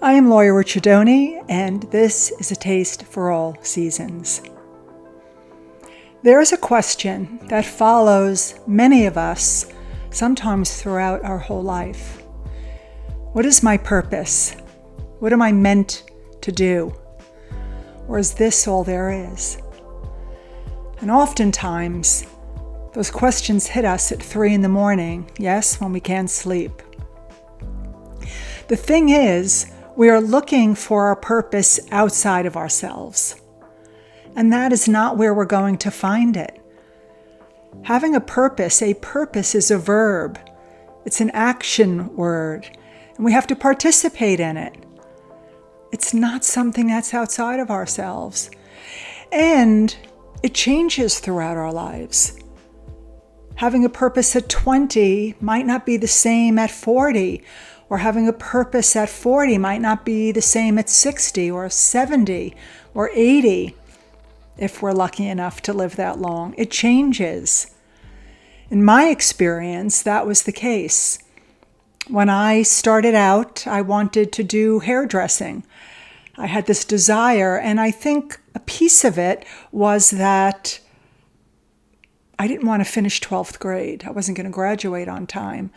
I am Laurie Ricciardoni, and this is A Taste for All Seasons. There is a question that follows many of us, sometimes throughout our whole life. What is my purpose? What am I meant to do? Or is this all there is? And oftentimes, those questions hit us at 3 a.m, yes, when we can't sleep. The thing is, we are looking for our purpose outside of ourselves. And that is not where we're going to find it. Having a purpose is a verb. It's an action word, and we have to participate in it. It's not something that's outside of ourselves. And it changes throughout our lives. Having a purpose at 20 might not be the same at 40, or having a purpose at 40 might not be the same at 60 or 70 or 80, if we're lucky enough to live that long. It changes. In my experience, that was the case. When I started out, I wanted to do hairdressing. I had this desire, and I think a piece of it was that I didn't want to finish 12th grade. I wasn't going to graduate on time.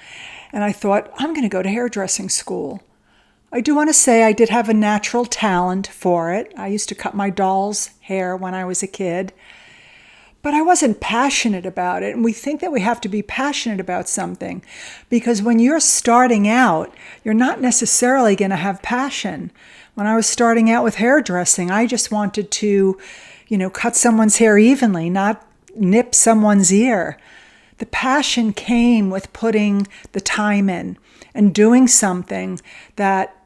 And I thought, I'm going to go to hairdressing school. I do want to say I did have a natural talent for it. I used to cut my doll's hair when I was a kid. But I wasn't passionate about it. And we think that we have to be passionate about something because when you're starting out, you're not necessarily going to have passion. When I was starting out with hairdressing, I just wanted to, cut someone's hair evenly, not nip someone's ear. The passion came with putting the time in and doing something that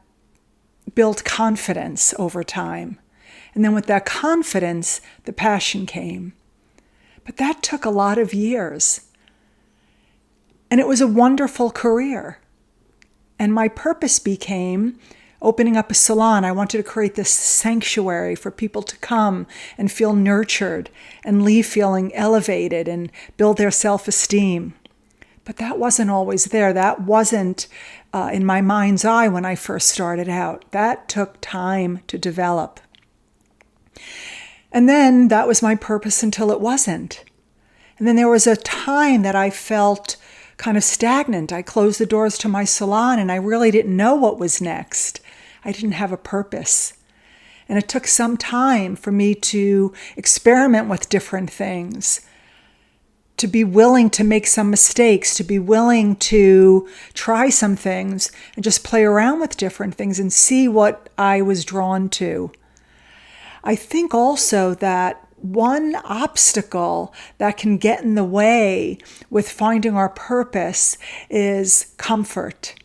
built confidence over time. And then with that confidence, the passion came. But that took a lot of years. And it was a wonderful career. And my purpose became opening up a salon. I wanted to create this sanctuary for people to come and feel nurtured and leave feeling elevated and build their self-esteem. But that wasn't always there. That wasn't in my mind's eye when I first started out. That took time to develop. And then that was my purpose until it wasn't. And then there was a time that I felt kind of stagnant. I closed the doors to my salon and I really didn't know what was next. I didn't have a purpose. And it took some time for me to experiment with different things, to be willing to make some mistakes, to be willing to try some things and just play around with different things and see what I was drawn to. I think also that one obstacle that can get in the way with finding our purpose is comfort.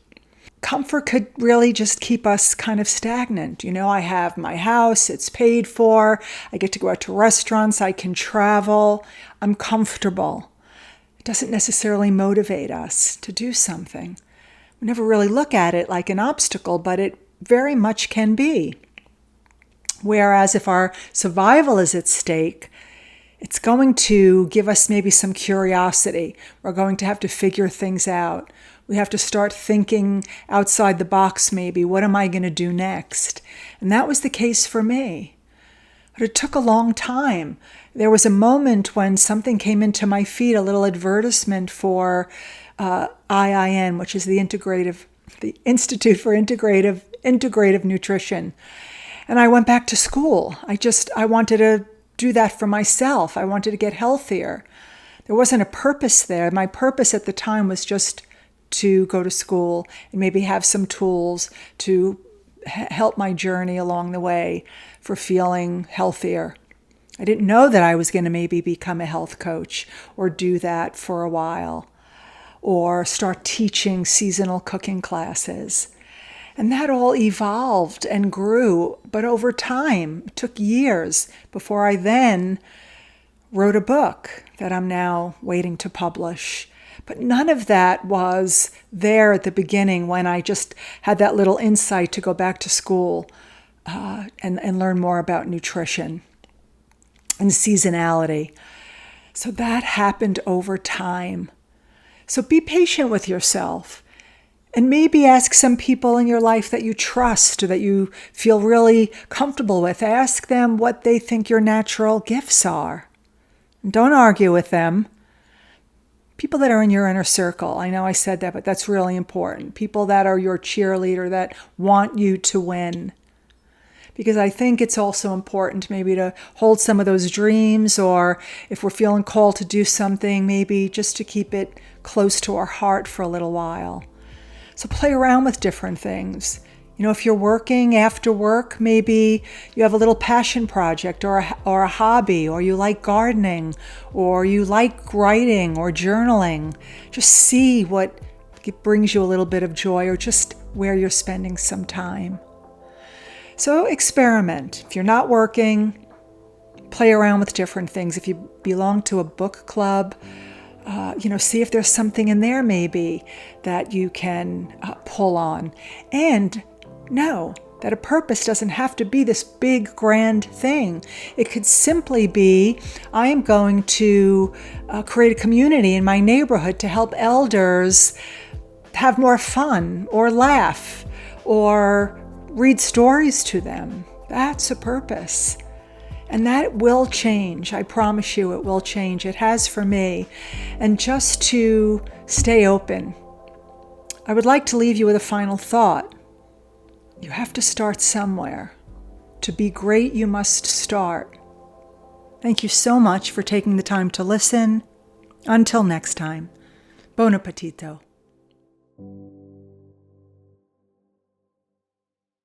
Comfort could really just keep us kind of stagnant. I have my house, it's paid for, I get to go out to restaurants, I can travel, I'm comfortable. It doesn't necessarily motivate us to do something. We never really look at it like an obstacle, but it very much can be. Whereas if our survival is at stake, it's going to give us maybe some curiosity. We're going to have to figure things out. We have to start thinking outside the box maybe. What am I going to do next? And that was the case for me. But it took a long time. There was a moment when something came into my feed, a little advertisement for IIN, which is the Institute for Integrative Nutrition. And I went back to school. I wanted to do that for myself. I wanted to get healthier. There wasn't a purpose there. My purpose at the time was just to go to school and maybe have some tools to help my journey along the way for feeling healthier. I didn't know that I was going to maybe become a health coach or do that for a while or start teaching seasonal cooking classes. And that all evolved and grew, but over time, it took years before I then wrote a book that I'm now waiting to publish. But none of that was there at the beginning when I just had that little insight to go back to school and learn more about nutrition and seasonality. So that happened over time. So be patient with yourself And maybe ask some people in your life that you trust or that you feel really comfortable with. Ask them what they think your natural gifts are. And don't argue with them. People that are in your inner circle. I know I said that, but that's really important. People that are your cheerleader, that want you to win. Because I think it's also important maybe to hold some of those dreams, or if we're feeling called to do something, maybe just to keep it close to our heart for a little while. So play around with different things. If you're working after work, maybe you have a little passion project or a hobby, or you like gardening, or you like writing or journaling. Just see what brings you a little bit of joy, or just where you're spending some time. So experiment. If you're not working, play around with different things. If you belong to a book club, see if there's something in there maybe that you can pull on. And know that a purpose doesn't have to be this big, grand thing. It could simply be, I am going to create a community in my neighborhood to help elders have more fun, or laugh, or read stories to them. That's a purpose. And that will change. I promise you it will change. It has for me. And just to stay open, I would like to leave you with a final thought. You have to start somewhere. To be great, you must start. Thank you so much for taking the time to listen. Until next time, Buon Appetito.